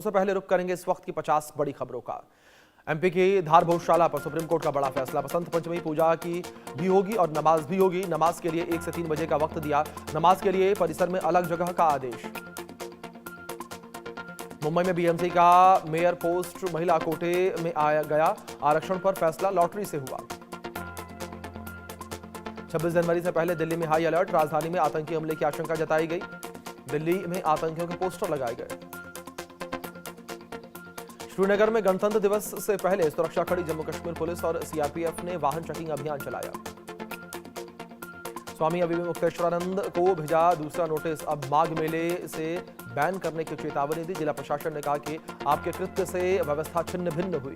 उससे पहले रुक करेंगे इस वक्त की 50 बड़ी खबरों का। एमपी की धार भोजशाला पर सुप्रीम कोर्ट का बड़ा फैसला। बसंत पंचमी पूजा की भी होगी और नमाज भी होगी। नमाज के लिए 1 से 3 बजे का वक्त दिया। नमाज के लिए परिसर में अलग जगह का आदेश। मुंबई में बीएमसी का मेयर पोस्ट महिला कोटे में आया गया। आरक्षण पर फैसला लॉटरी से हुआ। 26 जनवरी से पहले दिल्ली में हाई अलर्ट। राजधानी में आतंकी हमले की आशंका जताई गई। दिल्ली में आतंकियों के पोस्टर लगाए गए। श्रीनगर में गणतंत्र दिवस से पहले सुरक्षा कड़ी। जम्मू कश्मीर पुलिस और सीआरपीएफ ने वाहन चेकिंग अभियान चलाया। स्वामी अभी मुक्तेश्वरानंद को भेजा दूसरा नोटिस। अब माघ मेले से बैन करने की चेतावनी दी। जिला प्रशासन ने कहा कि आपके कृत्य से व्यवस्था छिन्न भिन्न हुई।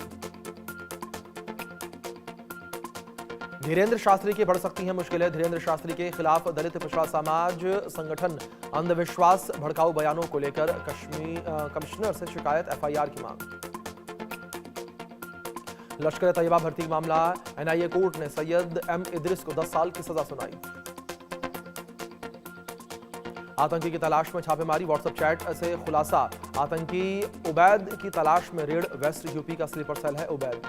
धीरेन्द्र शास्त्री की बढ़ सकती हैं मुश्किलें। धीरेन्द्र शास्त्री के खिलाफ दलित पिछड़ा समाज संगठन अंधविश्वास भड़काऊ बयानों को लेकर कमिश्नर से शिकायत। एफआईआर की मांग। लश्कर तैयबा भर्ती मामला। एनआईए कोर्ट ने सैयद एम इदरिस को 10 साल की सजा सुनाई। आतंकी की तलाश में छापेमारी। व्हाट्सएप चैट से खुलासा। आतंकी उबैद की तलाश में रेड। वेस्ट यूपी का स्लीपर सेल है उबैद।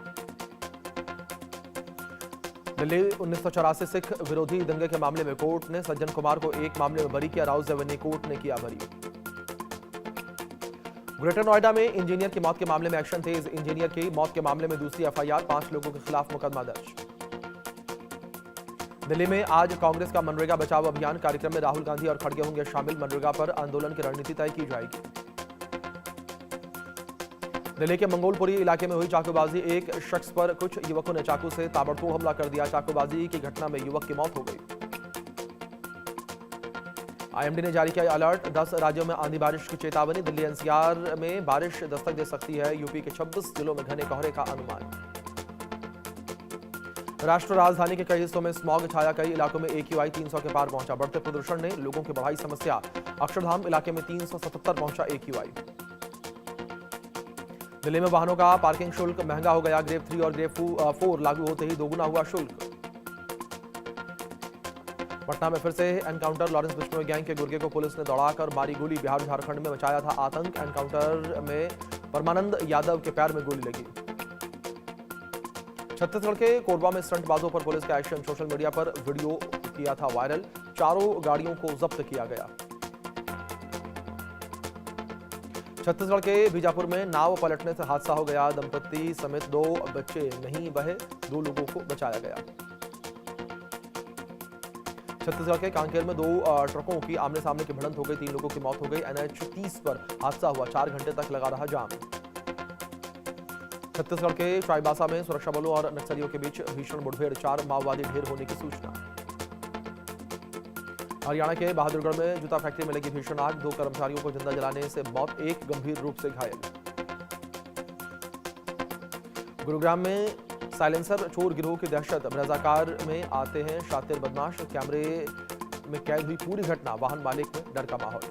दिल्ली 1984 सिख विरोधी दंगे के मामले में कोर्ट ने सज्जन कुमार को एक मामले में बरी किया। राउस रेवेन्यू कोर्ट ने किया बरी। ग्रेटर नोएडा में इंजीनियर की मौत के मामले में एक्शन तेज। इंजीनियर की मौत के मामले में दूसरी एफआईआर। 5 लोगों के खिलाफ मुकदमा दर्ज। दिल्ली में आज कांग्रेस का मनरेगा बचाओ अभियान। कार्यक्रम में राहुल गांधी और खड़गे होंगे शामिल। मनरेगा पर आंदोलन की रणनीति तय की जाएगी। दिल्ली के मंगोलपुरी इलाके में हुई चाकूबाजी। एक शख्स पर कुछ युवकों ने चाकू से ताबड़तोड़ हमला कर दिया। चाकूबाजी की घटना में युवक की मौत हो गई। आईएमडी ने जारी किया अलर्ट। 10 राज्यों में आंधी बारिश की चेतावनी। दिल्ली एनसीआर में बारिश दस्तक दे सकती है। यूपी के 26 जिलों में घने कोहरे का अनुमान। राष्ट्र राजधानी के कई हिस्सों में स्मॉग छाया। कई इलाकों में AQI 300 के पार पहुंचा। बढ़ते प्रदूषण ने लोगों की बढ़ाई समस्या। अक्षरधाम इलाके में 377 पहुंचा AQI। दिल्ली में वाहनों का पार्किंग शुल्क महंगा हो गया। ग्रेड 3 और ग्रेड 4 लागू होते ही दोगुना हुआ शुल्क। पटना में फिर से एनकाउंटर। लॉरेंस बिश्नोई गैंग के गुर्गे को पुलिस ने दौड़ाकर मारी गोली। बिहार झारखंड में मचाया था आतंक। एनकाउंटर में परमानंद यादव के पैर में गोली लगी। छत्तीसगढ़ के कोरबा में स्टंटबाजों पर पुलिस का एक्शन। सोशल मीडिया पर वीडियो किया था वायरल। 4 गाड़ियों को जब्त किया गया। छत्तीसगढ़ के बीजापुर में नाव पलटने से हादसा हो गया। दंपति समेत 2 बच्चे नहीं बहे। 2 लोगों को बचाया गया। छत्तीसगढ़ के कांकेर में 2 ट्रकों की आमने सामने की भिड़ंत हो गई। 3 लोगों की मौत हो गई। NH 30 पर हादसा हुआ। 4 घंटे तक लगा रहा जाम। छत्तीसगढ़ के चाईबासा में सुरक्षा बलों और नक्सलियों के बीच भीषण मुठभेड़। 4 माओवादी ढेर होने की सूचना। हरियाणा के बहादुरगढ़ में जूता फैक्ट्री में लगी भीषण आग। 2 कर्मचारियों को जिंदा जलाने से मौत। 1 गंभीर रूप से घायल। गुरुग्राम में साइलेंसर चोर गिरोह की दहशत। रजाकार में आते हैं शातिर बदमाश। कैमरे में कैद हुई पूरी घटना। वाहन मालिक में डर का माहौल।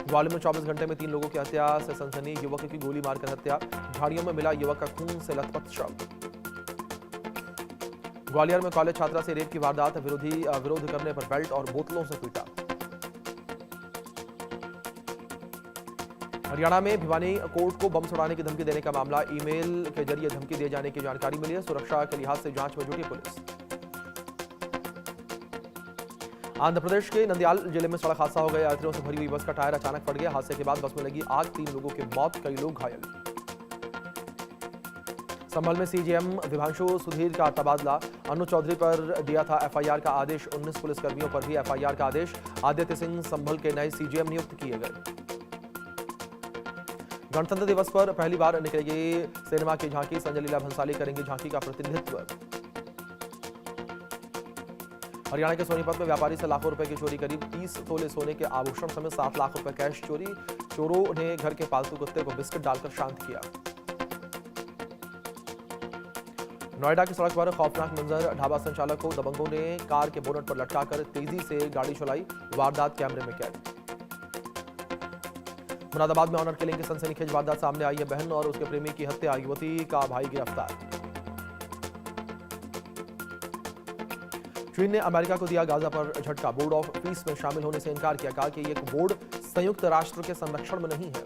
ग्वालियर में 24 घंटे में 3 लोगों की हत्या से सनसनी। युवक की गोली मारकर हत्या। झाड़ियों में मिला युवक का खून से लथपथ शव। ग्वालियर में कॉलेज छात्रा से रेप की वारदात। विरोध करने पर बेल्ट और बोतलों से पीटा। हरियाणा में भिवानी कोर्ट को बम छुड़ाने की धमकी देने का मामला। ईमेल के जरिए धमकी दिए जाने की जानकारी मिली है। सुरक्षा के लिहाज से जांच में जुटी पुलिस। आंध्र प्रदेश के नंदयाल जिले में सड़क हादसा हो गया। यात्रियों से भरी हुई बस का टायर अचानक फट गया। हादसे के बाद बस में लगी आग। 3 लोगों की मौत, कई लोग घायल। संभल में CGM विभांशु सुधीर का तबादला। अनु चौधरी पर दिया था एफआईआर का आदेश। 19 पुलिसकर्मियों पर भी एफआईआर का आदेश। आदित्य सिंह संभल के नए CGM नियुक्त किए गए। गणतंत्र दिवस पर पहली बार निकलेगी सिनेमा की झांकी। संजय लीला भंसाली करेंगी झांकी का प्रतिनिधित्व। हरियाणा के सोनीपत में व्यापारी से लाखों रुपए की चोरी। करीब 30 तोले सोने के आभूषण समेत 7 लाख रुपए कैश चोरी। चोरों ने घर के पालतू कुत्ते को बिस्किट डालकर शांत किया। नोएडा की सड़क पर खौफनाक मंजर। ढाबा संचालक को दबंगों ने कार के बोनट पर लटकाकर तेजी से गाड़ी चलाई। वारदात कैमरे में कैद। मुरादाबाद में ऑनर किलिंग की सनसनीखेज वारदात सामने आई है। बहन और उसके प्रेमी की हत्या। युवती का भाई गिरफ्तार। चीन ने अमेरिका को दिया गाजा पर झटका। बोर्ड ऑफ पीस में शामिल होने से इनकार किया। कहा कि यह बोर्ड संयुक्त राष्ट्र के संरक्षण में नहीं है।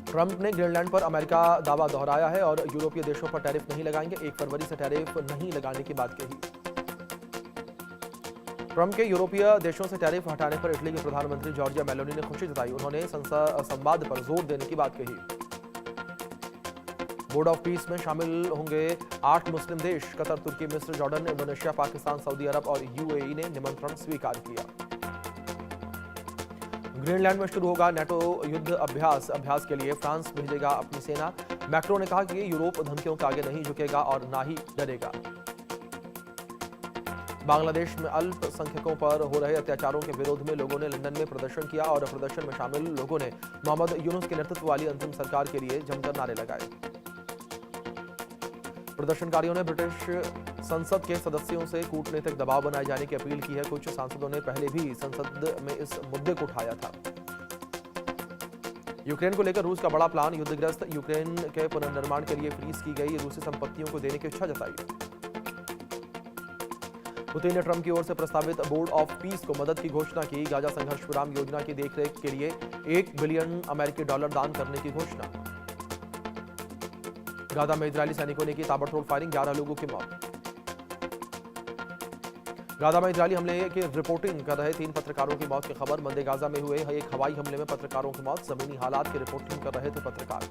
ट्रंप ने ग्रीनलैंड पर अमेरिका दावा दोहराया है और यूरोपीय देशों पर टैरिफ नहीं लगाएंगे। 1 फरवरी से टैरिफ नहीं लगाने की बात कही। ट्रंप के यूरोपीय देशों से टैरिफ हटाने पर इटली के प्रधानमंत्री जॉर्जिया मेलोनी ने खुशी जताई। उन्होंने संवाद पर जोर देने की बात कही। बोर्ड ऑफ पीस में शामिल होंगे 8 मुस्लिम देश। कतर, तुर्की, मिस्र, जॉर्डन, इंडोनेशिया, पाकिस्तान, सऊदी अरब और यूएई ने निमंत्रण स्वीकार किया। ग्रीनलैंड में शुरू होगा नेटो युद्ध अभ्यास के लिए फ्रांस भेजेगा अपनी सेना। मैक्रो ने कहा कि यूरोप धमकियों के आगे नहीं झुकेगा और ना ही डरेगा। बांग्लादेश में अल्पसंख्यकों पर हो रहे अत्याचारों के विरोध में लोगों ने लंदन में प्रदर्शन किया और प्रदर्शन में शामिल लोगों ने मोहम्मद यूनुस के नेतृत्व वाली अंतिम सरकार के लिए जमकर नारे लगाए। प्रदर्शनकारियों ने ब्रिटिश संसद के सदस्यों से कूटनीतिक दबाव बनाए जाने की अपील की है। कुछ सांसदों ने पहले भी संसद में इस मुद्दे को उठाया था। यूक्रेन को लेकर रूस का बड़ा प्लान। युद्धग्रस्त यूक्रेन के पुनर्निर्माण के लिए फ्रीज की गई रूसी संपत्तियों को देने की इच्छा जताई। पुतिन ने ट्रंप की ओर से प्रस्तावित बोर्ड ऑफ पीस को मदद की घोषणा की। गाजा संघर्ष विराम योजना की देखरेख के लिए $1 बिलियन अमेरिकी दान करने की घोषणा। गाजा में इजरायली सैनिकों ने की ताबड़तोड़ फायरिंग, 11 लोगों की मौत। गाजा में इजरायली हमले की रिपोर्टिंग कर रहे 3 पत्रकारों की मौत की खबर। मध्य गाजा में हुए एक हवाई हमले में पत्रकारों की मौत। जमीनी हालात की रिपोर्टिंग कर रहे थे पत्रकार।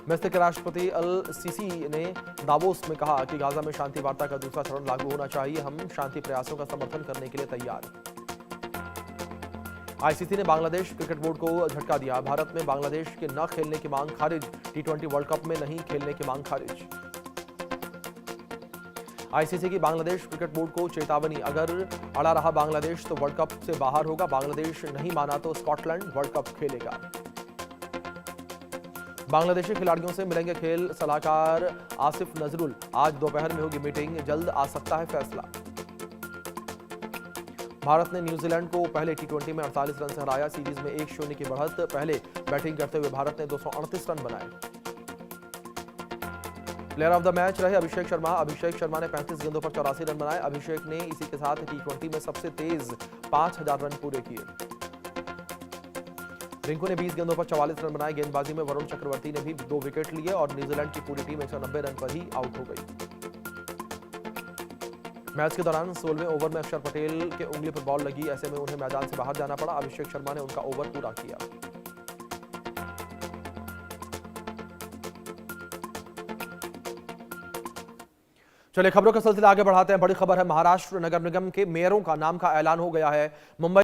मिस्र के राष्ट्रपति अल सीसी ने दावोस में कहा कि गाजा में शांति वार्ता का दूसरा चरण लागू होना चाहिए। हम शांति प्रयासों का समर्थन करने के लिए तैयार। आईसीसी ने बांग्लादेश क्रिकेट बोर्ड को झटका दिया। भारत में बांग्लादेश के न खेलने की मांग खारिज। T20 वर्ल्ड कप में नहीं खेलने की मांग खारिज। आईसीसी की बांग्लादेश क्रिकेट बोर्ड को चेतावनी, अगर अड़ा रहा बांग्लादेश तो वर्ल्ड कप से बाहर होगा। बांग्लादेश नहीं माना तो स्कॉटलैंड वर्ल्ड कप खेलेगा। बांग्लादेशी खिलाड़ियों से मिलेंगे खेल सलाहकार आसिफ नजरुल। आज दोपहर में होगी मीटिंग, जल्द आ सकता है फैसला। भारत ने न्यूजीलैंड को पहले T20 में 48 रन से हराया। सीरीज में 1-0 की बढ़त। पहले बैटिंग करते हुए भारत ने 238 रन बनाए। प्लेयर ऑफ द मैच रहे अभिषेक शर्मा। अभिषेक शर्मा ने 35 गेंदों पर 84 रन बनाए। अभिषेक ने इसी के साथ T20 में सबसे तेज 5000 रन पूरे किए। रिंकू ने 20 गेंदों पर 44 रन बनाए। गेंदबाजी में वरुण चक्रवर्ती ने भी 2 विकेट लिए और न्यूजीलैंड की पूरी टीम 190 रन पर ही आउट हो गई। मैच के दौरान 16वें ओवर में अक्षर पटेल के उंगली पर बॉल लगी। ऐसे में उन्हें मैदान से बाहर जाना पड़ा। अभिषेक शर्मा ने उनका ओवर पूरा किया। चलिए खबरों का सिलसिला आगे बढ़ाते हैं। बड़ी खबर है, महाराष्ट्र नगर निगम के मेयरों का नाम का ऐलान हो गया है। मुंबई